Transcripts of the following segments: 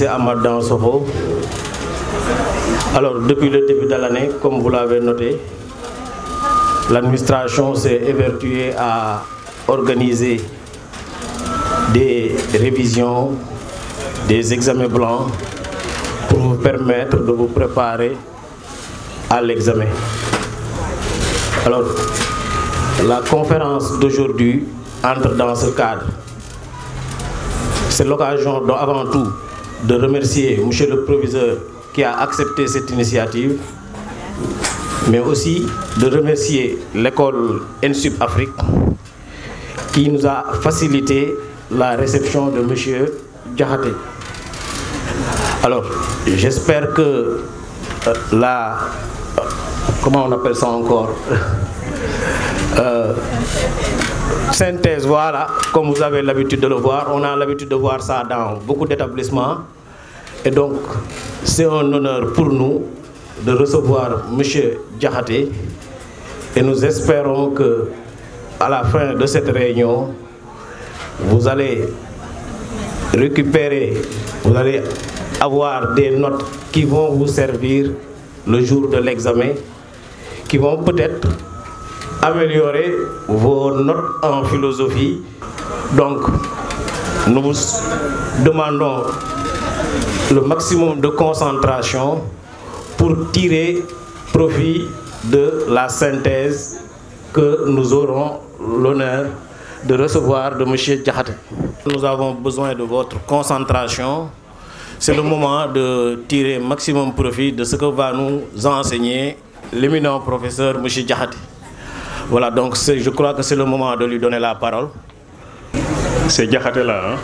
Ahmad Dansokho. Alors, depuis le début de l'année, comme vous l'avez noté, l'administration s'est évertuée à organiser des révisions, des examens blancs pour vous permettre de vous préparer à l'examen. Alors, la conférence d'aujourd'hui entre dans ce cadre. C'est l'occasion avant tout de remercier M. le Proviseur qui a accepté cette initiative, mais aussi de remercier l'école ENSUP Afrique qui nous a facilité la réception de M. Diakhaté. Alors, j'espère que comment on appelle ça encore, synthèse, voilà, comme vous avez l'habitude de le voir, on a l'habitude de voir ça dans beaucoup d'établissements. Et donc, c'est un honneur pour nous de recevoir M. Diakhaté et nous espérons que à la fin de cette réunion, vous allez récupérer, vous allez avoir des notes qui vont vous servir le jour de l'examen, qui vont peut-être améliorer vos notes en philosophie. Donc, nous vous demandons le maximum de concentration pour tirer profit de la synthèse que nous aurons l'honneur de recevoir de M. Diakhaté. Nous avons besoin de votre concentration. C'est le moment de tirer maximum profit de ce que va nous enseigner l'éminent professeur M. Diakhaté. Voilà, donc je crois que c'est le moment de lui donner la parole. C'est Diakhaté là, hein?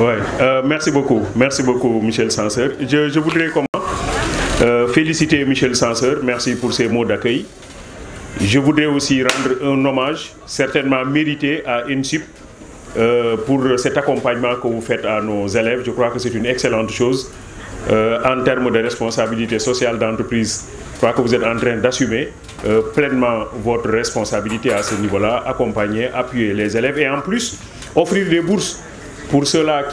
Ouais. Merci beaucoup, Michel Censeur. Je voudrais féliciter Michel Censeur, merci pour ses mots d'accueil. Je voudrais aussi rendre un hommage certainement mérité à ENSUP pour cet accompagnement que vous faites à nos élèves. Je crois que c'est une excellente chose en termes de responsabilité sociale d'entreprise. Je crois que vous êtes en train d'assumer pleinement votre responsabilité à ce niveau-là, accompagner, appuyer les élèves et en plus offrir des bourses pour ceux-là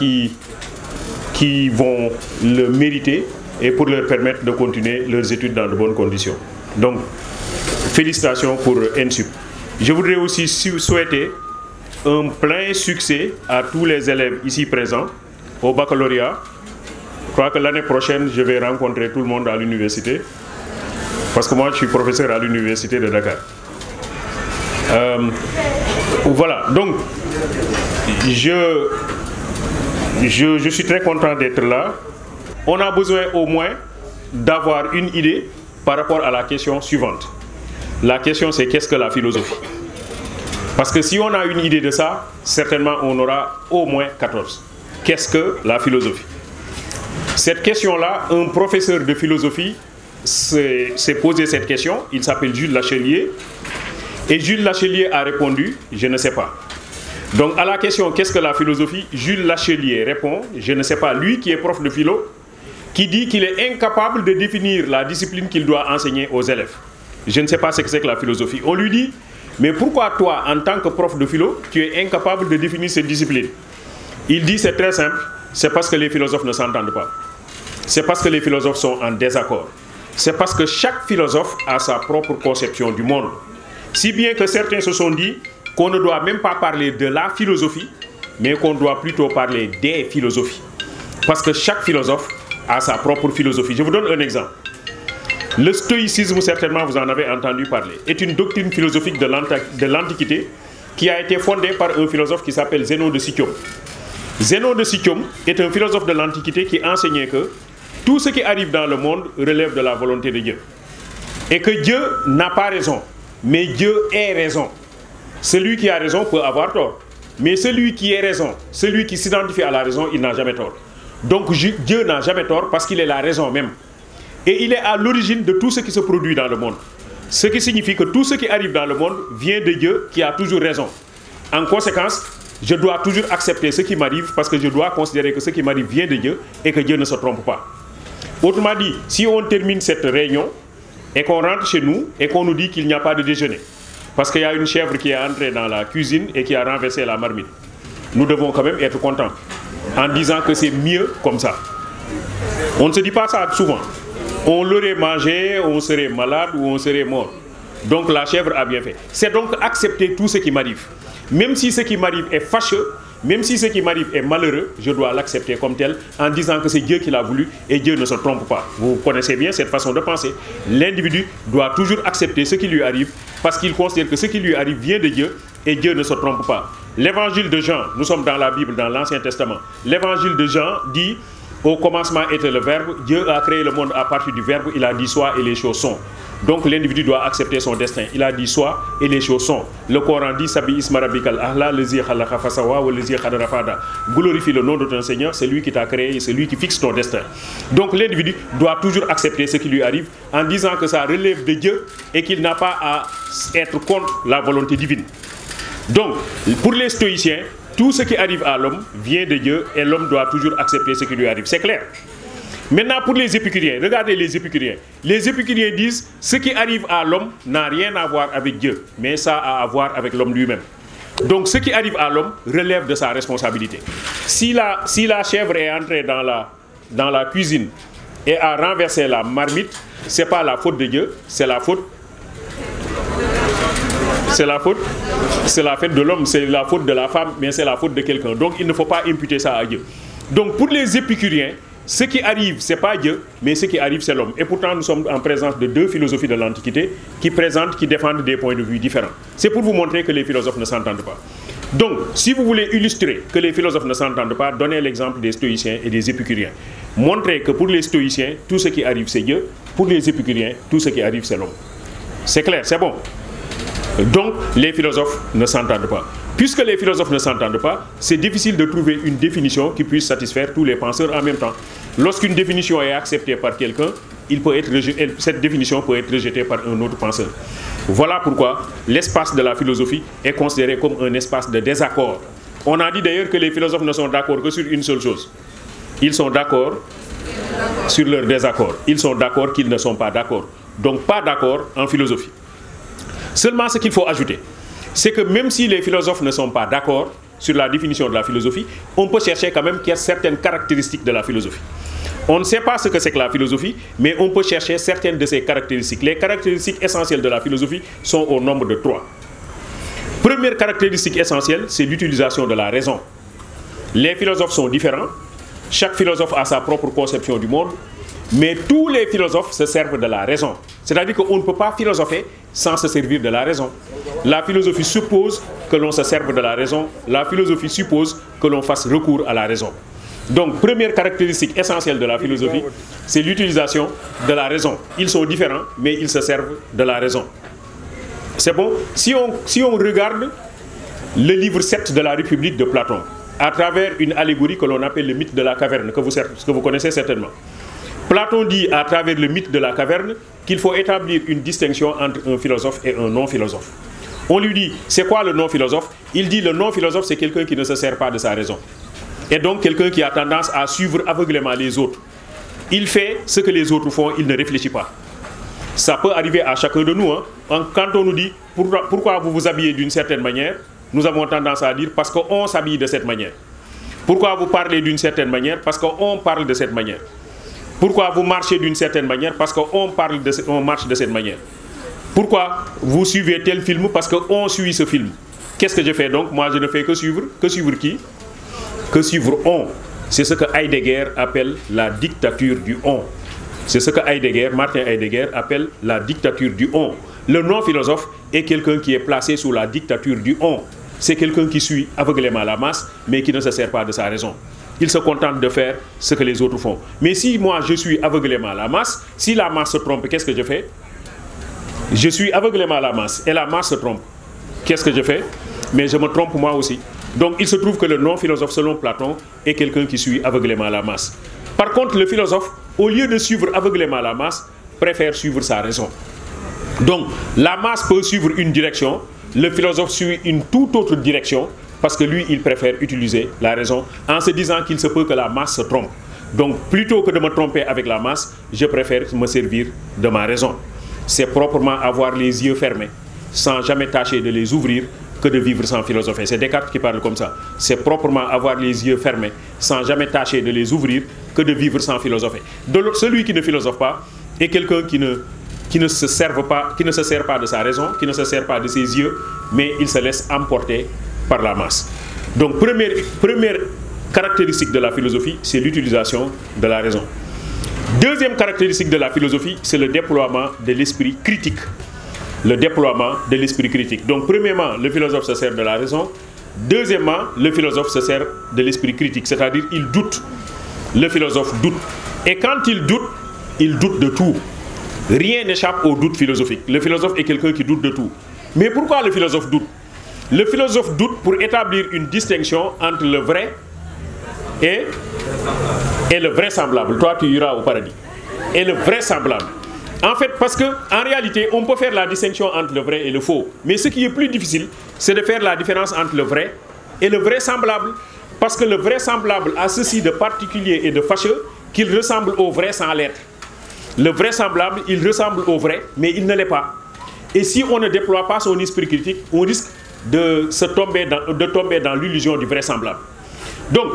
qui vont le mériter et pour leur permettre de continuer leurs études dans de bonnes conditions. Donc, félicitations pour ENSUP. Je voudrais aussi souhaiter un plein succès à tous les élèves ici présents au baccalauréat. Je crois que l'année prochaine, je vais rencontrer tout le monde à l'université. Parce que moi, je suis professeur à l'université de Dakar. Voilà, donc, je suis très content d'être là. On a besoin au moins d'avoir une idée par rapport à la question suivante. La question, c'est qu'est-ce que la philosophie? Parce que si on a une idée de ça, certainement on aura au moins 14. Qu'est-ce que la philosophie? Cette question-là, un professeur de philosophie s'est posé cette question. Il s'appelle Jules Lachelier. Et Jules Lachelier a répondu, je ne sais pas. Donc à la question, qu'est-ce que la philosophie? Jules Lachelier répond, je ne sais pas. Lui qui est prof de philo, qui dit qu'il est incapable de définir la discipline qu'il doit enseigner aux élèves. Je ne sais pas ce que c'est que la philosophie. On lui dit, mais pourquoi toi, en tant que prof de philo, tu es incapable de définir cette discipline? Il dit, c'est très simple, c'est parce que les philosophes ne s'entendent pas. C'est parce que les philosophes sont en désaccord. C'est parce que chaque philosophe a sa propre conception du monde. Si bien que certains se sont dit qu'on ne doit même pas parler de la philosophie, mais qu'on doit plutôt parler des philosophies. Parce que chaque philosophe a sa propre philosophie. Je vous donne un exemple. Le stoïcisme, certainement vous en avez entendu parler, est une doctrine philosophique de l'Antiquité qui a été fondée par un philosophe qui s'appelle Zénon de Citium. Zénon de Citium est un philosophe de l'Antiquité qui enseignait que tout ce qui arrive dans le monde relève de la volonté de Dieu. Et que Dieu n'a pas raison, mais Dieu est raison. Celui qui a raison peut avoir tort. Mais celui qui est raison, celui qui s'identifie à la raison, il n'a jamais tort. Donc Dieu n'a jamais tort parce qu'il est la raison même. Et il est à l'origine de tout ce qui se produit dans le monde. Ce qui signifie que tout ce qui arrive dans le monde vient de Dieu qui a toujours raison. En conséquence, je dois toujours accepter ce qui m'arrive parce que je dois considérer que ce qui m'arrive vient de Dieu et que Dieu ne se trompe pas. Autrement dit, si on termine cette réunion et qu'on rentre chez nous et qu'on nous dit qu'il n'y a pas de déjeuner, parce qu'il y a une chèvre qui est entrée dans la cuisine et qui a renversé la marmite, nous devons quand même être contents. en disant que c'est mieux comme ça. On ne se dit pas ça souvent. On l'aurait mangé, on serait malade ou on serait mort. Donc la chèvre a bien fait. C'est donc accepter tout ce qui m'arrive. Même si ce qui m'arrive est fâcheux, même si ce qui m'arrive est malheureux, je dois l'accepter comme tel en disant que c'est Dieu qui l'a voulu et Dieu ne se trompe pas. Vous connaissez bien cette façon de penser. L'individu doit toujours accepter ce qui lui arrive parce qu'il considère que ce qui lui arrive vient de Dieu et Dieu ne se trompe pas. L'évangile de Jean, nous sommes dans la Bible, dans l'Ancien Testament. L'évangile de Jean dit: au commencement était le Verbe, Dieu a créé le monde à partir du Verbe, il a dit soit et les choses sont. Donc l'individu doit accepter son destin. Il a dit soit et les choses sont. Le Coran dit: Sabi isma rabbikal ahla lezi khalaqa fasawa wa lezi khadara fada. Glorifie le nom de ton Seigneur, c'est lui qui t'a créé et c'est lui qui fixe ton destin. Donc l'individu doit toujours accepter ce qui lui arrive en disant que ça relève de Dieu et qu'il n'a pas à être contre la volonté divine. Donc pour les stoïciens, tout ce qui arrive à l'homme vient de Dieu et l'homme doit toujours accepter ce qui lui arrive. C'est clair. Maintenant, pour les épicuriens, regardez les épicuriens. Les épicuriens disent: ce qui arrive à l'homme n'a rien à voir avec Dieu, mais ça a à voir avec l'homme lui-même. Donc, ce qui arrive à l'homme relève de sa responsabilité. Si la chèvre est entrée dans la cuisine et a renversé la marmite, ce n'est pas la faute de Dieu, c'est la faute de l'homme, c'est la faute de la femme, mais c'est la faute de quelqu'un. Donc, il ne faut pas imputer ça à Dieu. Donc, pour les épicuriens, ce qui arrive, ce n'est pas Dieu, mais ce qui arrive, c'est l'homme. Et pourtant, nous sommes en présence de deux philosophies de l'Antiquité qui défendent des points de vue différents. C'est pour vous montrer que les philosophes ne s'entendent pas. Donc, si vous voulez illustrer que les philosophes ne s'entendent pas, donnez l'exemple des stoïciens et des épicuriens. Montrez que pour les stoïciens, tout ce qui arrive, c'est Dieu. Pour les épicuriens, tout ce qui arrive, c'est l'homme. C'est clair, c'est bon. Donc, les philosophes ne s'entendent pas. Puisque les philosophes ne s'entendent pas, c'est difficile de trouver une définition qui puisse satisfaire tous les penseurs en même temps. Lorsqu'une définition est acceptée par quelqu'un, cette définition peut être rejetée par un autre penseur. Voilà pourquoi l'espace de la philosophie est considéré comme un espace de désaccord. On a dit d'ailleurs que les philosophes ne sont d'accord que sur une seule chose. Ils sont d'accord sur leur désaccord. Ils sont d'accord qu'ils ne sont pas d'accord. Donc pas d'accord en philosophie. Seulement ce qu'il faut ajouter, c'est que même si les philosophes ne sont pas d'accord sur la définition de la philosophie, on peut chercher quand même qu'il y a certaines caractéristiques de la philosophie. On ne sait pas ce que c'est que la philosophie, mais on peut chercher certaines de ces caractéristiques. Les caractéristiques essentielles de la philosophie sont au nombre de 3. Première caractéristique essentielle, c'est l'utilisation de la raison. Les philosophes sont différents, chaque philosophe a sa propre conception du monde, mais tous les philosophes se servent de la raison. C'est-à-dire qu'on ne peut pas philosopher sans se servir de la raison. La philosophie suppose que l'on se serve de la raison. La philosophie suppose que l'on fasse recours à la raison. Donc, première caractéristique essentielle de la philosophie, c'est l'utilisation de la raison. Ils sont différents, mais ils se servent de la raison. C'est bon? Si on regarde le livre 7 de la République de Platon, à travers une allégorie que l'on appelle le mythe de la caverne, que vous connaissez certainement. Platon dit à travers le mythe de la caverne qu'il faut établir une distinction entre un philosophe et un non-philosophe. On lui dit, c'est quoi le non-philosophe? Il dit, le non-philosophe, c'est quelqu'un qui ne se sert pas de sa raison. Et donc quelqu'un qui a tendance à suivre aveuglément les autres. Il fait ce que les autres font, il ne réfléchit pas. Ça peut arriver à chacun de nous. Quand on nous dit, pourquoi vous vous habillez d'une certaine manière, nous avons tendance à dire, parce qu'on s'habille de cette manière. Pourquoi vous parlez d'une certaine manière? Parce qu'on parle de cette manière. Pourquoi vous marchez d'une certaine manière? Parce qu'on marche de cette manière. Pourquoi vous suivez tel film? Parce qu'on suit ce film. Qu'est-ce que je fais donc? Moi, je ne fais que suivre. Que suivre qui? Que suivre on. C'est ce que Heidegger appelle la dictature du on. C'est ce que Martin Heidegger appelle la dictature du on. Le non-philosophe est quelqu'un qui est placé sous la dictature du on. C'est quelqu'un qui suit aveuglément la masse, mais qui ne se sert pas de sa raison. Il se contente de faire ce que les autres font. Mais si moi je suis aveuglément la masse, si la masse se trompe, qu'est-ce que je fais? Je suis aveuglément la masse et la masse se trompe. Qu'est-ce que je fais? Mais je me trompe moi aussi. Donc il se trouve que le non-philosophe selon Platon est quelqu'un qui suit aveuglément la masse. Par contre, le philosophe, au lieu de suivre aveuglément la masse, préfère suivre sa raison. Donc la masse peut suivre une direction, le philosophe suit une toute autre direction, parce que lui, il préfère utiliser la raison en se disant qu'il se peut que la masse se trompe. Donc, plutôt que de me tromper avec la masse, je préfère me servir de ma raison. C'est proprement avoir les yeux fermés, sans jamais tâcher de les ouvrir, que de vivre sans philosopher. C'est Descartes qui parle comme ça. C'est proprement avoir les yeux fermés, sans jamais tâcher de les ouvrir, que de vivre sans philosopher. Celui qui ne philosophe pas est quelqu'un qui ne se sert pas de sa raison, qui ne se sert pas de ses yeux, mais il se laisse emporter par la masse. Donc, première caractéristique de la philosophie, c'est l'utilisation de la raison. Deuxième caractéristique de la philosophie, c'est le déploiement de l'esprit critique. Le déploiement de l'esprit critique. Donc, premièrement, le philosophe se sert de la raison. Deuxièmement, le philosophe se sert de l'esprit critique, c'est-à-dire il doute. Le philosophe doute. Et quand il doute de tout. Rien n'échappe au doute philosophique. Le philosophe est quelqu'un qui doute de tout. Mais pourquoi le philosophe doute? Le philosophe doute pour établir une distinction entre le vrai et le vraisemblable. Toi, tu iras au paradis. Et le vraisemblable. En fait, parce qu'en réalité, on peut faire la distinction entre le vrai et le faux. Mais ce qui est plus difficile, c'est de faire la différence entre le vrai et le vraisemblable. Parce que le vraisemblable a ceci de particulier et de fâcheux qu'il ressemble au vrai sans l'être. Le vraisemblable, il ressemble au vrai, mais il ne l'est pas. Et si on ne déploie pas son esprit critique, on risque de tomber dans l'illusion du vraisemblable. Donc,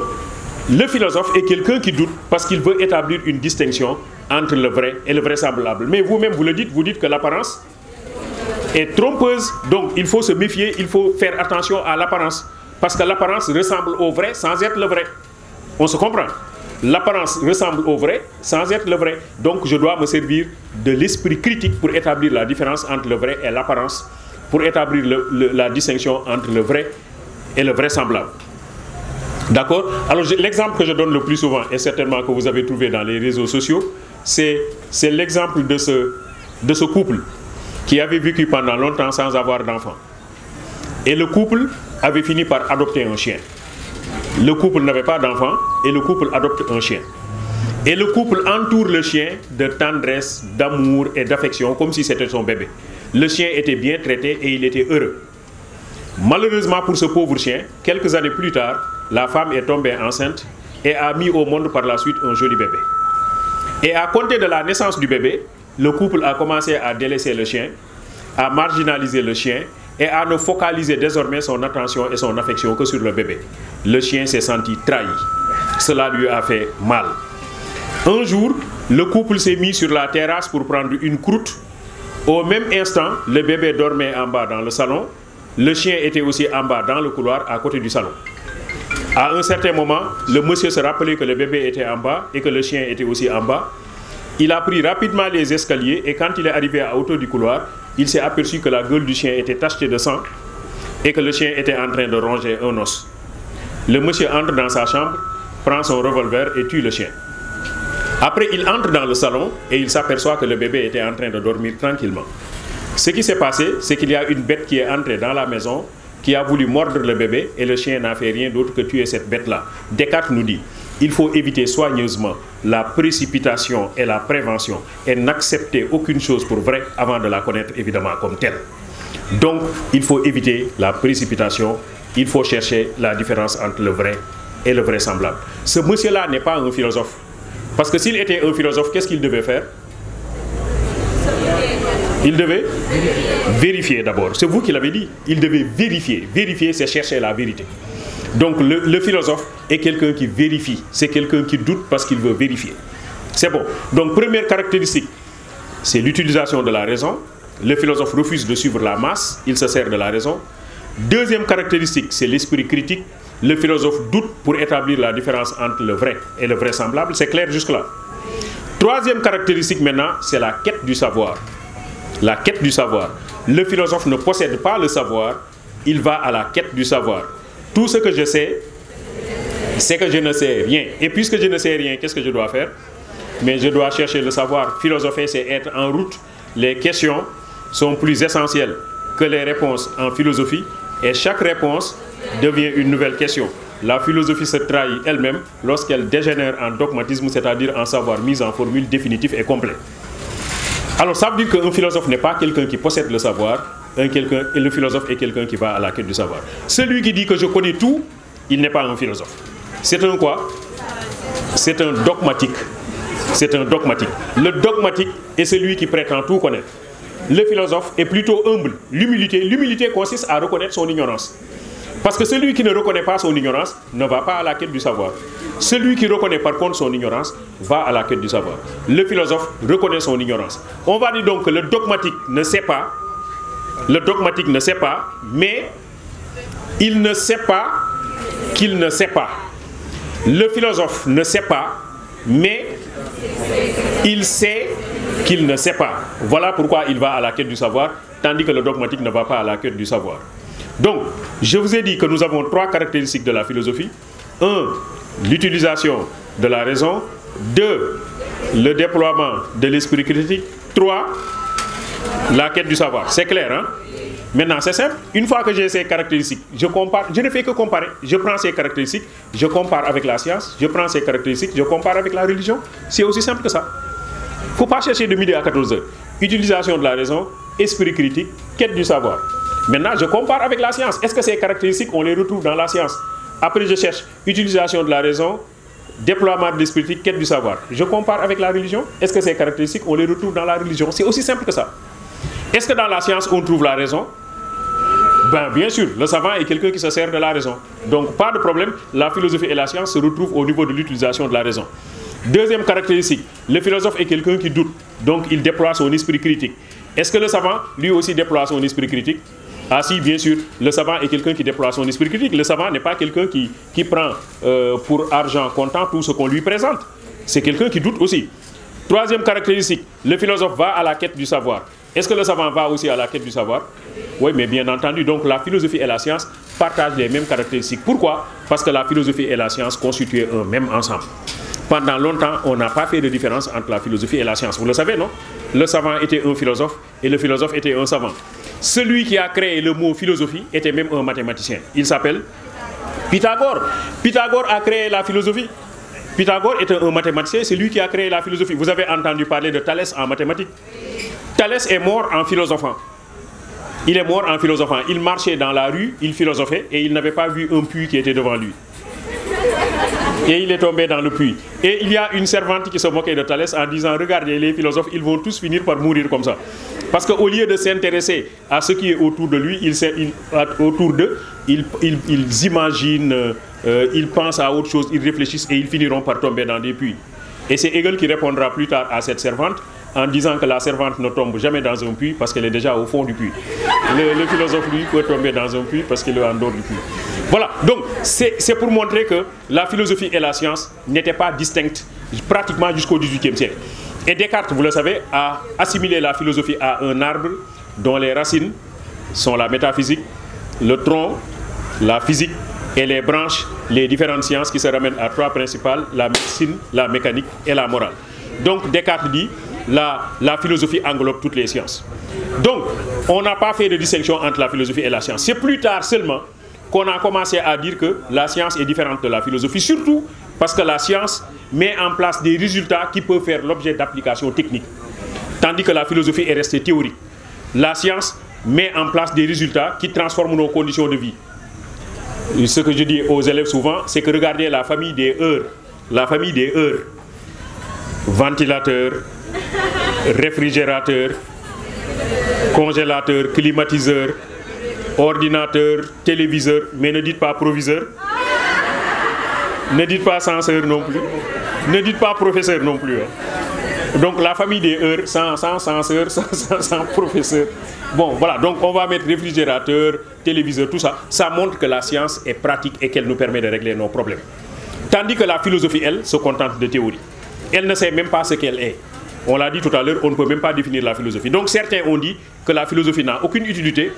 le philosophe est quelqu'un qui doute parce qu'il veut établir une distinction entre le vrai et le vraisemblable. Mais vous-même, vous dites que l'apparence est trompeuse. Donc, il faut se méfier, il faut faire attention à l'apparence. Parce que l'apparence ressemble au vrai sans être le vrai. On se comprend? L'apparence ressemble au vrai sans être le vrai. Donc, je dois me servir de l'esprit critique pour établir la différence entre le vrai et l'apparence, pour établir la distinction entre le vrai et le vraisemblable. D'accord? Alors, l'exemple que je donne le plus souvent, et certainement que vous avez trouvé dans les réseaux sociaux, c'est l'exemple de ce couple qui avait vécu pendant longtemps sans avoir d'enfant. Et le couple avait fini par adopter un chien. Le couple n'avait pas d'enfant et le couple adopte un chien. Et le couple entoure le chien de tendresse, d'amour et d'affection comme si c'était son bébé. Le chien était bien traité et il était heureux. Malheureusement pour ce pauvre chien, quelques années plus tard, la femme est tombée enceinte et a mis au monde par la suite un joli bébé. Et à compter de la naissance du bébé, le couple a commencé à délaisser le chien, à marginaliser le chien et à ne focaliser désormais son attention et son affection que sur le bébé. Le chien s'est senti trahi. Cela lui a fait mal. Un jour, le couple s'est mis sur la terrasse pour prendre une croûte. Au même instant, le bébé dormait en bas dans le salon. Le chien était aussi en bas dans le couloir à côté du salon. À un certain moment, le monsieur se rappelait que le bébé était en bas et que le chien était aussi en bas. Il a pris rapidement les escaliers et quand il est arrivé à hauteur du couloir, il s'est aperçu que la gueule du chien était tachetée de sang et que le chien était en train de ronger un os. Le monsieur entre dans sa chambre, prend son revolver et tue le chien. Après, il entre dans le salon et il s'aperçoit que le bébé était en train de dormir tranquillement. Ce qui s'est passé, c'est qu'il y a une bête qui est entrée dans la maison, qui a voulu mordre le bébé et le chien n'a fait rien d'autre que tuer cette bête-là. Descartes nous dit, il faut éviter soigneusement la précipitation et la prévention et n'accepter aucune chose pour vrai avant de la connaître évidemment comme telle. Donc, il faut éviter la précipitation, il faut chercher la différence entre le vrai et le vraisemblable. Ce monsieur-là n'est pas un philosophe. Parce que s'il était un philosophe, qu'est-ce qu'il devait faire? Il devait vérifier d'abord. C'est vous qui l'avez dit. Il devait vérifier. Vérifier, c'est chercher la vérité. Donc le philosophe est quelqu'un qui vérifie. C'est quelqu'un qui doute parce qu'il veut vérifier. C'est bon. Donc première caractéristique, c'est l'utilisation de la raison. Le philosophe refuse de suivre la masse. Il se sert de la raison. Deuxième caractéristique, c'est l'esprit critique. Le philosophe doute pour établir la différence entre le vrai et le vraisemblable. C'est clair jusque-là. Troisième caractéristique maintenant, c'est la quête du savoir. La quête du savoir. Le philosophe ne possède pas le savoir, il va à la quête du savoir. Tout ce que je sais, c'est que je ne sais rien. Et puisque je ne sais rien, qu'est-ce que je dois faire? Mais je dois chercher le savoir. Philosopher, c'est être en route. Les questions sont plus essentielles que les réponses en philosophie. Et chaque réponse devient une nouvelle question. La philosophie se trahit elle-même lorsqu'elle dégénère en dogmatisme, c'est-à-dire en savoir mis en formule définitive et complet. Alors ça veut dire qu'un philosophe n'est pas quelqu'un qui possède le savoir, et le philosophe est quelqu'un qui va à la quête du savoir. Celui qui dit que je connais tout, il n'est pas un philosophe. C'est un quoi? C'est un dogmatique. C'est un dogmatique. Le dogmatique est celui qui prétend tout connaître. le philosophe est plutôt humble. L'humilité consiste à reconnaître son ignorance. Parce que celui qui ne reconnaît pas son ignorance ne va pas à la quête du savoir. Celui qui reconnaît par contre son ignorance va à la quête du savoir. Le philosophe reconnaît son ignorance. On va dire donc que le dogmatique ne sait pas. Le dogmatique ne sait pas, mais il ne sait pas qu'il ne sait pas. Le philosophe ne sait pas, mais il sait qu'il ne sait pas. Voilà pourquoi il va à la quête du savoir, tandis que le dogmatique ne va pas à la quête du savoir. Donc, je vous ai dit que nous avons 3 caractéristiques de la philosophie. 1. L'utilisation de la raison. 2. Le déploiement de l'esprit critique. 3. La quête du savoir. C'est clair, hein? Maintenant, c'est simple. Une fois que j'ai ces caractéristiques, je compare. Je ne fais que comparer. Je prends ces caractéristiques, je compare avec la science. Je prends ces caractéristiques, je compare avec la religion. C'est aussi simple que ça. Il ne faut pas chercher de midi à 14h. Utilisation de la raison, esprit critique, quête du savoir. Maintenant, je compare avec la science. Est-ce que ces caractéristiques, on les retrouve dans la science? Après, je cherche utilisation de la raison, déploiement de l'esprit critique, quête du savoir. Je compare avec la religion. Est-ce que ces caractéristiques, on les retrouve dans la religion? C'est aussi simple que ça. Est-ce que dans la science, on trouve la raison? Ben, bien sûr, le savant est quelqu'un qui se sert de la raison. Donc, pas de problème, la philosophie et la science se retrouvent au niveau de l'utilisation de la raison. Deuxième caractéristique, le philosophe est quelqu'un qui doute. Donc, il déploie son esprit critique. Est-ce que le savant, lui aussi, déploie son esprit critique? Ah si, bien sûr, le savant est quelqu'un qui déploie son esprit critique. Le savant n'est pas quelqu'un qui prend pour argent comptant tout ce qu'on lui présente. C'est quelqu'un qui doute aussi. Troisième caractéristique, le philosophe va à la quête du savoir. Est-ce que le savant va aussi à la quête du savoir? Oui, mais bien entendu. Donc la philosophie et la science partagent les mêmes caractéristiques. Pourquoi? Parce que la philosophie et la science constituaient un même ensemble. Pendant longtemps, on n'a pas fait de différence entre la philosophie et la science. Vous le savez, non? Le savant était un philosophe et le philosophe était un savant. Celui qui a créé le mot philosophie était même un mathématicien. Il s'appelle Pythagore. Pythagore a créé la philosophie. Pythagore était un mathématicien, c'est lui qui a créé la philosophie. Vous avez entendu parler de Thalès en mathématiques. Thalès est mort en philosophant. Il est mort en philosophant. Il marchait dans la rue, il philosophait et il n'avait pas vu un puits qui était devant lui. Et il est tombé dans le puits. Et il y a une servante qui se moquait de Thalès en disant: regardez, les philosophes, ils vont tous finir par mourir comme ça. Parce qu'au lieu de s'intéresser à ce qui est autour de lui, autour d'eux, ils imaginent, ils pensent à autre chose, ils réfléchissent et ils finiront par tomber dans des puits. Et c'est Hegel qui répondra plus tard à cette servante en disant que la servante ne tombe jamais dans un puits parce qu'elle est déjà au fond du puits. Le philosophe, lui, peut tomber dans un puits parce qu'il est en dehors du puits. Voilà, donc c'est pour montrer que la philosophie et la science n'étaient pas distinctes pratiquement jusqu'au XVIIIe siècle. Et Descartes, vous le savez, a assimilé la philosophie à un arbre dont les racines sont la métaphysique, le tronc, la physique, et les branches, les différentes sciences qui se ramènent à 3 principales, la médecine, la mécanique et la morale. Donc Descartes dit: la philosophie englobe toutes les sciences. Donc, on n'a pas fait de distinction entre la philosophie et la science. C'est plus tard seulement qu'on a commencé à dire que la science est différente de la philosophie, surtout parce que la science met en place des résultats qui peuvent faire l'objet d'applications techniques, tandis que la philosophie est restée théorique. La science met en place des résultats qui transforment nos conditions de vie. Et ce que je dis aux élèves souvent, c'est que regardez la famille des heures. La famille des heures. Ventilateur, réfrigérateur, congélateur, climatiseur, ordinateur, téléviseur, mais ne dites pas proviseur. Ne dites pas censeur non plus. Ne dites pas professeur non plus. Hein. Donc la famille des heures, sans censeur, sans professeur. Bon, voilà, donc on va mettre réfrigérateur, téléviseur, tout ça. Ça montre que la science est pratique et qu'elle nous permet de régler nos problèmes. Tandis que la philosophie, elle, se contente de théorie. Elle ne sait même pas ce qu'elle est. On l'a dit tout à l'heure, on ne peut même pas définir la philosophie. Donc certains ont dit que la philosophie n'a aucune utilité.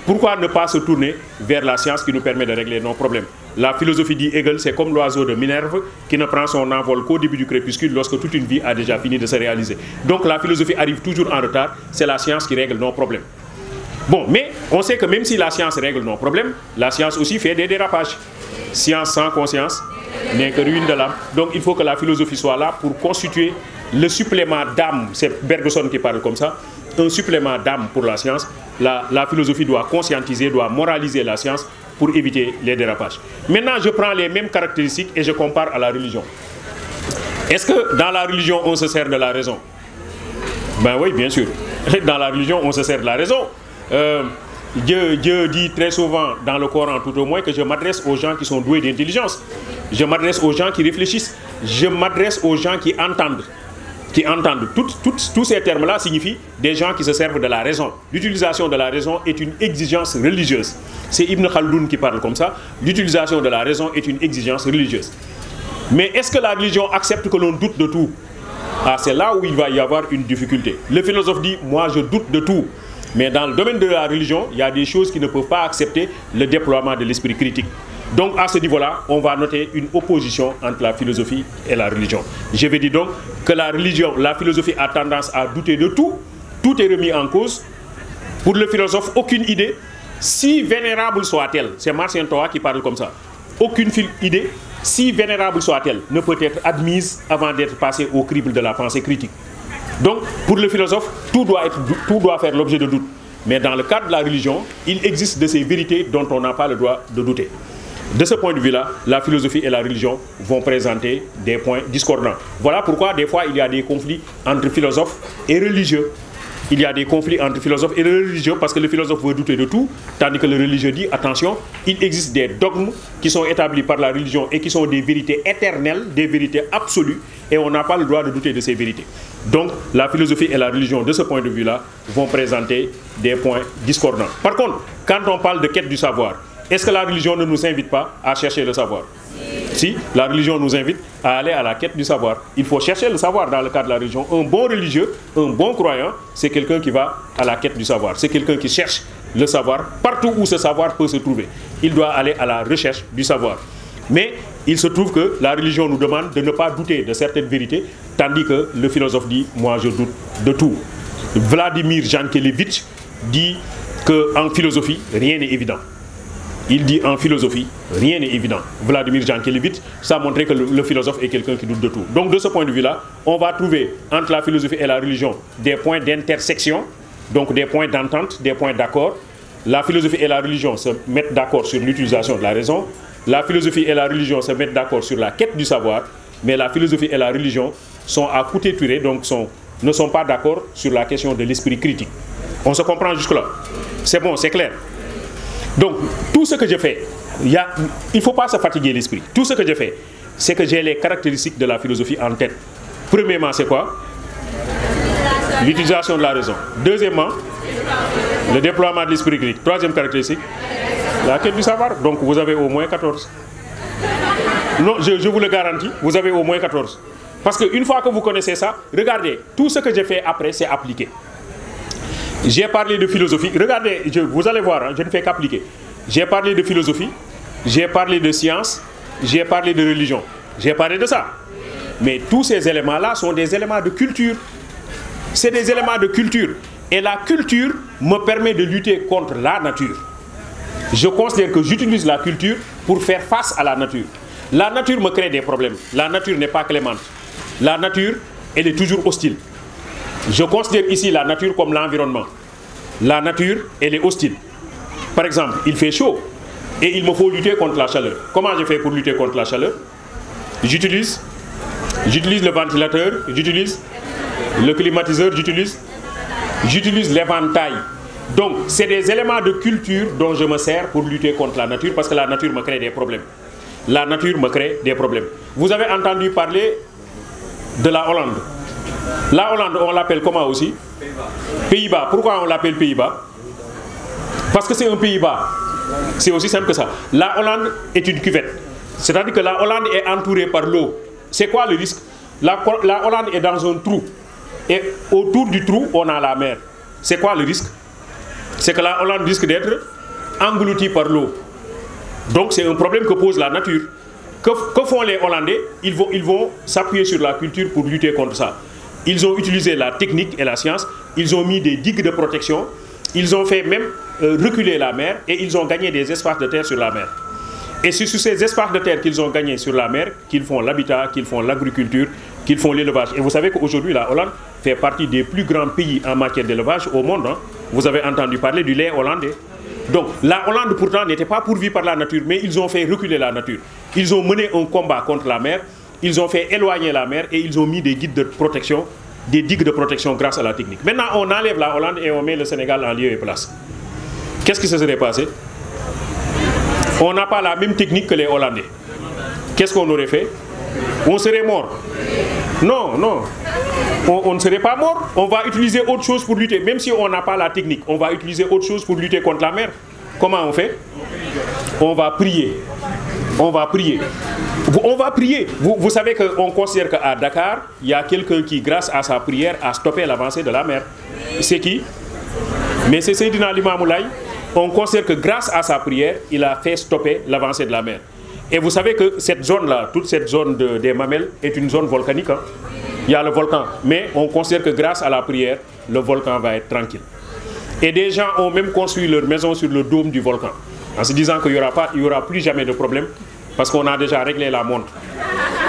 Pourquoi ne pas se tourner vers la science qui nous permet de régler nos problèmes? La philosophie, dit Hegel, c'est comme l'oiseau de Minerve qui ne prend son envol qu'au début du crépuscule lorsque toute une vie a déjà fini de se réaliser. Donc la philosophie arrive toujours en retard, c'est la science qui règle nos problèmes. Bon, mais on sait que même si la science règle nos problèmes, la science aussi fait des dérapages. Science sans conscience n'est que ruine de l'âme. Donc il faut que la philosophie soit là pour constituer le supplément d'âme. C'est Bergson qui parle comme ça. Un supplément d'âme pour la science. La philosophie doit conscientiser, doit moraliser la science pour éviter les dérapages. Maintenant, je prends les mêmes caractéristiques et je compare à la religion. Est-ce que dans la religion, on se sert de la raison? Ben oui, bien sûr. Dans la religion, on se sert de la raison. Dieu dit très souvent dans le Coran, tout au moins, que je m'adresse aux gens qui sont doués d'intelligence. Je m'adresse aux gens qui réfléchissent. Je m'adresse aux gens qui entendent. Tous ces termes-là signifient des gens qui se servent de la raison. L'utilisation de la raison est une exigence religieuse. C'est Ibn Khaldoun qui parle comme ça. L'utilisation de la raison est une exigence religieuse. Mais est-ce que la religion accepte que l'on doute de tout? Ah, c'est là où il va y avoir une difficulté. Le philosophe dit, moi je doute de tout. Mais dans le domaine de la religion, il y a des choses qui ne peuvent pas accepter le déploiement de l'esprit critique. Donc à ce niveau-là, on va noter une opposition entre la philosophie et la religion. Je vais dire donc que la philosophie a tendance à douter de tout. Tout est remis en cause. Pour le philosophe, aucune idée, si vénérable soit-elle, c'est Marcien Toa qui parle comme ça, aucune idée, si vénérable soit-elle, ne peut être admise avant d'être passée au crible de la pensée critique. Donc, pour le philosophe, tout doit faire l'objet de doute. Mais dans le cadre de la religion, il existe de ces vérités dont on n'a pas le droit de douter. De ce point de vue-là, la philosophie et la religion vont présenter des points discordants. Voilà pourquoi, des fois, il y a des conflits entre philosophes et religieux. Il y a des conflits entre philosophes et religieux parce que le philosophe veut douter de tout, tandis que le religieux dit, attention, il existe des dogmes qui sont établis par la religion et qui sont des vérités éternelles, des vérités absolues, et on n'a pas le droit de douter de ces vérités. Donc, la philosophie et la religion, de ce point de vue-là, vont présenter des points discordants. Par contre, quand on parle de quête du savoir, est-ce que la religion ne nous invite pas à chercher le savoir? Si, la religion nous invite à aller à la quête du savoir. Il faut chercher le savoir dans le cadre de la religion. Un bon religieux, un bon croyant, c'est quelqu'un qui va à la quête du savoir. C'est quelqu'un qui cherche le savoir partout où ce savoir peut se trouver. Il doit aller à la recherche du savoir. Mais il se trouve que la religion nous demande de ne pas douter de certaines vérités, tandis que le philosophe dit « moi je doute de tout ». Vladimir Jankélévitch dit qu'en philosophie, rien n'est évident. Il dit en philosophie, rien n'est évident. Vladimir Jankélévitch, ça a montré que le philosophe est quelqu'un qui doute de tout. Donc de ce point de vue-là, on va trouver entre la philosophie et la religion des points d'intersection, donc des points d'entente, des points d'accord. La philosophie et la religion se mettent d'accord sur l'utilisation de la raison. La philosophie et la religion se mettent d'accord sur la quête du savoir. Mais la philosophie et la religion sont à couteau tiré, donc ne sont pas d'accord sur la question de l'esprit critique. On se comprend jusque-là? C'est bon, c'est clair? Donc, tout ce que je fais, il ne faut pas se fatiguer l'esprit. Tout ce que je fais, c'est que j'ai les caractéristiques de la philosophie en tête. Premièrement, c'est quoi? L'utilisation de la raison. Deuxièmement, le déploiement de l'esprit critique. Troisième caractéristique, la quête du savoir. Donc, vous avez au moins 14. Non, je vous le garantis, vous avez au moins 14. Parce qu'une fois que vous connaissez ça, regardez, tout ce que j'ai fait après, c'est appliqué. J'ai parlé de philosophie. Regardez, vous allez voir, hein, je ne fais qu'appliquer. J'ai parlé de philosophie, j'ai parlé de science, j'ai parlé de religion. J'ai parlé de ça. Mais tous ces éléments-là sont des éléments de culture. C'est des éléments de culture. Et la culture me permet de lutter contre la nature. Je considère que j'utilise la culture pour faire face à la nature. La nature me crée des problèmes. La nature n'est pas clémente. La nature, elle est toujours hostile. Je considère ici la nature comme l'environnement. La nature, elle est hostile. Par exemple, il fait chaud et il me faut lutter contre la chaleur. Comment je fais pour lutter contre la chaleur? J'utilise le ventilateur, j'utilise le climatiseur, j'utilise l'éventail. Donc, c'est des éléments de culture dont je me sers pour lutter contre la nature parce que la nature me crée des problèmes. La nature me crée des problèmes. Vous avez entendu parler de la Hollande. La Hollande, on l'appelle comment aussi? Pays-Bas. Pourquoi on l'appelle Pays-Bas? Parce que c'est un Pays-Bas. C'est aussi simple que ça. La Hollande est une cuvette. C'est-à-dire que la Hollande est entourée par l'eau. C'est quoi le risque? La Hollande est dans un trou. Et autour du trou, on a la mer. C'est quoi le risque? C'est que la Hollande risque d'être engloutie par l'eau. Donc c'est un problème que pose la nature. Que font les Hollandais? Ils vont s'appuyer sur la culture pour lutter contre ça. Ils ont utilisé la technique et la science. Ils ont mis des digues de protection. Ils ont fait même reculer la mer et ils ont gagné des espaces de terre sur la mer. Et c'est sur ces espaces de terre qu'ils ont gagnés sur la mer qu'ils font l'habitat, qu'ils font l'agriculture, qu'ils font l'élevage. Et vous savez qu'aujourd'hui, la Hollande fait partie des plus grands pays en matière d'élevage au monde. Hein. Vous avez entendu parler du lait hollandais. Donc la Hollande pourtant n'était pas pourvue par la nature, mais ils ont fait reculer la nature. Ils ont mené un combat contre la mer, ils ont fait éloigner la mer et ils ont mis des guides de protection des digues de protection grâce à la technique. Maintenant, on enlève la Hollande et on met le Sénégal en lieu et place. Qu'est-ce qui se serait passé? On n'a pas la même technique que les Hollandais. Qu'est-ce qu'on aurait fait? On serait mort. Non, non. On ne serait pas mort. On va utiliser autre chose pour lutter. Même si on n'a pas la technique, on va utiliser autre chose pour lutter contre la mer. Comment on fait? On va prier. On va prier. On va prier. Vous savez qu'on considère qu'à Dakar, il y a quelqu'un qui, grâce à sa prière, a stoppé l'avancée de la mer. C'est qui? Mais c'est Seydina Limamou Laye. On considère que grâce à sa prière, il a fait stopper l'avancée de la mer. Et vous savez que cette zone-là, toute cette zone des Mamelles, est une zone volcanique. Hein? Il y a le volcan. Mais on considère que grâce à la prière, le volcan va être tranquille. Et des gens ont même construit leur maison sur le dôme du volcan, en se disant qu'il n'y aura plus jamais de problème, parce qu'on a déjà réglé la montre.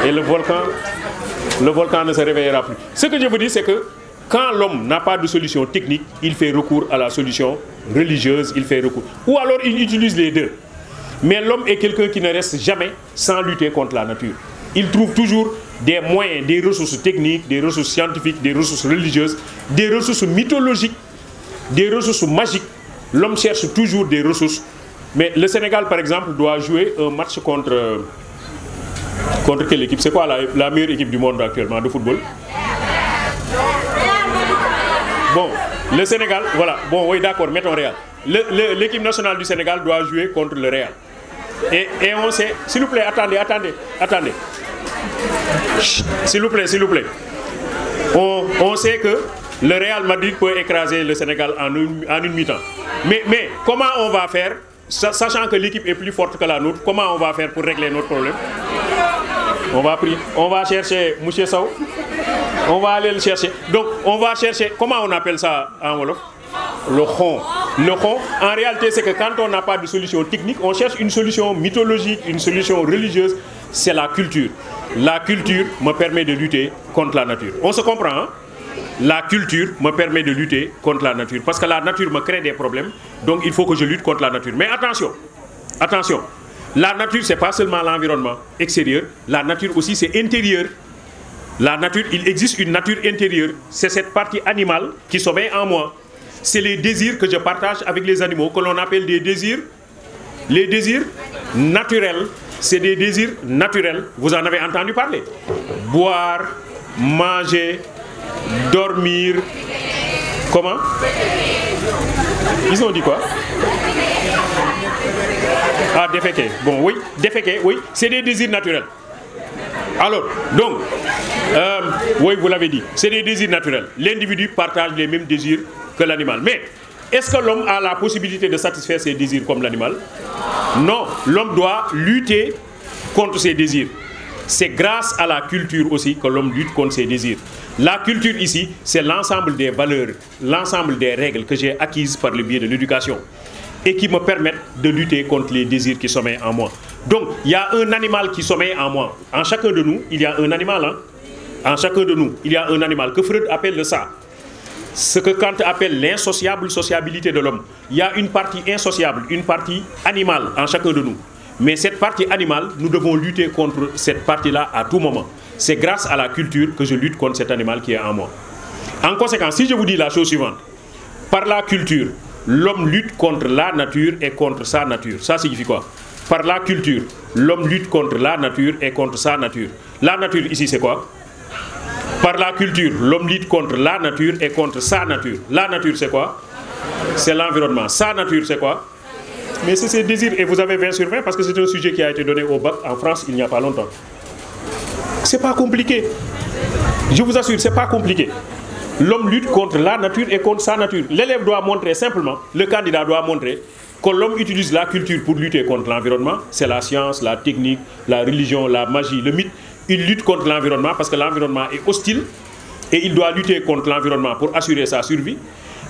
Et le volcan ne se réveillera plus. Ce que je veux dire, c'est que quand l'homme n'a pas de solution technique, il fait recours à la solution religieuse, il fait recours. Ou alors il utilise les deux. Mais l'homme est quelqu'un qui ne reste jamais sans lutter contre la nature. Il trouve toujours des moyens, des ressources techniques, des ressources scientifiques, des ressources religieuses, des ressources mythologiques, des ressources magiques. L'homme cherche toujours des ressources. Mais le Sénégal, par exemple, doit jouer un match contre quelle équipe? C'est quoi la meilleure équipe du monde actuellement de football? Bon, le Sénégal, voilà. Bon, oui, d'accord, mettons Real. L'équipe nationale du Sénégal doit jouer contre le Real. Et on sait... S'il vous plaît, attendez. S'il vous plaît. On sait que le Real Madrid peut écraser le Sénégal en une mi-temps. Mais comment on va faire, sachant que l'équipe est plus forte que la nôtre, comment on va faire pour régler notre problème? On va prier. On va chercher M. Sow. On va aller le chercher. Donc, on va chercher... Comment on appelle ça en Wolof? Le khon. Le khon, en réalité, c'est que quand on n'a pas de solution technique, on cherche une solution mythologique, une solution religieuse. C'est la culture. La culture me permet de lutter contre la nature. On se comprend, hein? La culture me permet de lutter contre la nature. Parce que la nature me crée des problèmes. Donc, il faut que je lutte contre la nature. Mais attention, attention. La nature, ce n'est pas seulement l'environnement extérieur. La nature aussi, c'est intérieur. La nature, il existe une nature intérieure. C'est cette partie animale qui sommeille en moi. C'est les désirs que je partage avec les animaux, que l'on appelle des désirs. Les désirs naturels. C'est des désirs naturels. Vous en avez entendu parler. Boire, manger, dormir. Comment? Ils ont dit quoi? Ah, déféquer. Bon, oui, déféquer, oui. C'est des désirs naturels. Alors, donc, oui, vous l'avez dit, c'est des désirs naturels. L'individu partage les mêmes désirs que l'animal. Mais, est-ce que l'homme a la possibilité de satisfaire ses désirs comme l'animal? Non, l'homme doit lutter contre ses désirs. C'est grâce à la culture aussi que l'homme lutte contre ses désirs. La culture ici, c'est l'ensemble des valeurs, l'ensemble des règles que j'ai acquises par le biais de l'éducation et qui me permettent de lutter contre les désirs qui sommeillent en moi. Donc, il y a un animal qui sommeille en moi. En chacun de nous, il y a un animal. Hein? En chacun de nous, il y a un animal que Freud appelle le ça. Ce que Kant appelle l'insociable sociabilité de l'homme. Il y a une partie insociable, une partie animale en chacun de nous. Mais cette partie animale, nous devons lutter contre cette partie-là à tout moment. C'est grâce à la culture que je lutte contre cet animal qui est en moi. En conséquence, si je vous dis la chose suivante, par la culture, l'homme lutte contre la nature et contre sa nature. Ça signifie quoi? Par la culture, l'homme lutte contre la nature et contre sa nature. La nature ici, c'est quoi? Par la culture, l'homme lutte contre la nature et contre sa nature. La nature, c'est quoi? C'est l'environnement. Sa nature, c'est quoi? Mais c'est ses désirs. Et vous avez 20 sur 20 parce que c'est un sujet qui a été donné au bac en France il n'y a pas longtemps. C'est pas compliqué. Je vous assure, c'est pas compliqué. L'homme lutte contre la nature et contre sa nature. L'élève doit montrer simplement, le candidat doit montrer que l'homme utilise la culture pour lutter contre l'environnement. C'est la science, la technique, la religion, la magie, le mythe. Il lutte contre l'environnement parce que l'environnement est hostile et il doit lutter contre l'environnement pour assurer sa survie.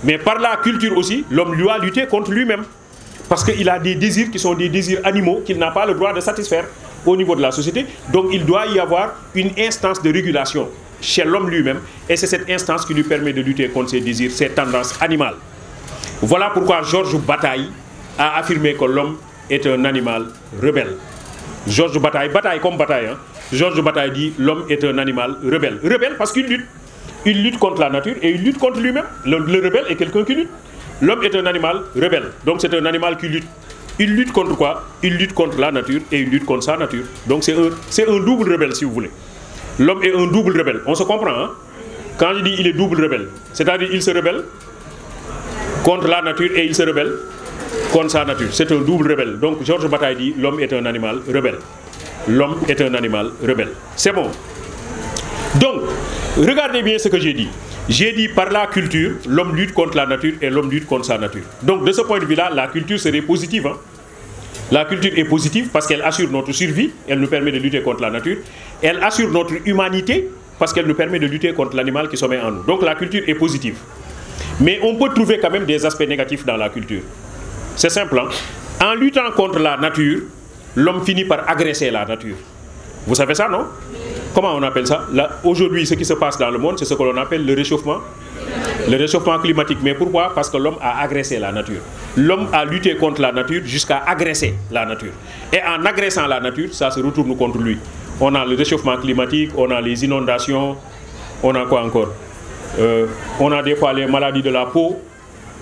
Mais par la culture aussi, l'homme doit lutter contre lui-même parce qu'il a des désirs qui sont des désirs animaux qu'il n'a pas le droit de satisfaire au niveau de la société. Donc il doit y avoir une instance de régulation chez l'homme lui-même et c'est cette instance qui lui permet de lutter contre ses désirs, ses tendances animales. Voilà pourquoi Georges Bataille a affirmé que l'homme est un animal rebelle. Georges Bataille, bataille comme bataille, hein? Georges Bataille dit l'homme est un animal rebelle. Rebelle parce qu'il lutte. Il lutte contre la nature et il lutte contre lui-même. Le rebelle est quelqu'un qui lutte. L'homme est un animal rebelle, donc c'est un animal qui lutte. Il lutte contre quoi? Il lutte contre la nature et il lutte contre sa nature. Donc c'est un double rebelle si vous voulez. L'homme est un double rebelle. On se comprend, hein? Quand je dis il est double rebelle, c'est-à-dire il se rebelle contre la nature et il se rebelle contre sa nature. C'est un double rebelle. Donc Georges Bataille dit l'homme est un animal rebelle. L'homme est un animal rebelle. C'est bon. Donc, regardez bien ce que j'ai dit. J'ai dit par la culture, l'homme lutte contre la nature et l'homme lutte contre sa nature. Donc de ce point de vue-là, la culture serait positive. Hein? La culture est positive parce qu'elle assure notre survie, elle nous permet de lutter contre la nature. Elle assure notre humanité parce qu'elle nous permet de lutter contre l'animal qui sommeille en nous. Donc la culture est positive. Mais on peut trouver quand même des aspects négatifs dans la culture. C'est simple. Hein? En luttant contre la nature, l'homme finit par agresser la nature. Vous savez ça, non? Comment on appelle ça? Aujourd'hui, ce qui se passe dans le monde, c'est ce que l'on appelle le réchauffement. Le réchauffement climatique. Mais pourquoi? Parce que l'homme a agressé la nature. L'homme a lutté contre la nature jusqu'à agresser la nature. Et en agressant la nature, ça se retourne contre lui. On a le réchauffement climatique, on a les inondations, on a quoi encore? On a des fois les maladies de la peau,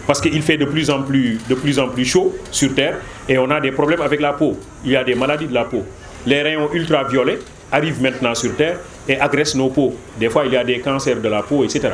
parce qu'il fait de plus en plus chaud sur Terre, et on a des problèmes avec la peau. Il y a des maladies de la peau. Les rayons ultraviolets arrivent maintenant sur Terre et agressent nos peaux. Des fois, il y a des cancers de la peau, etc.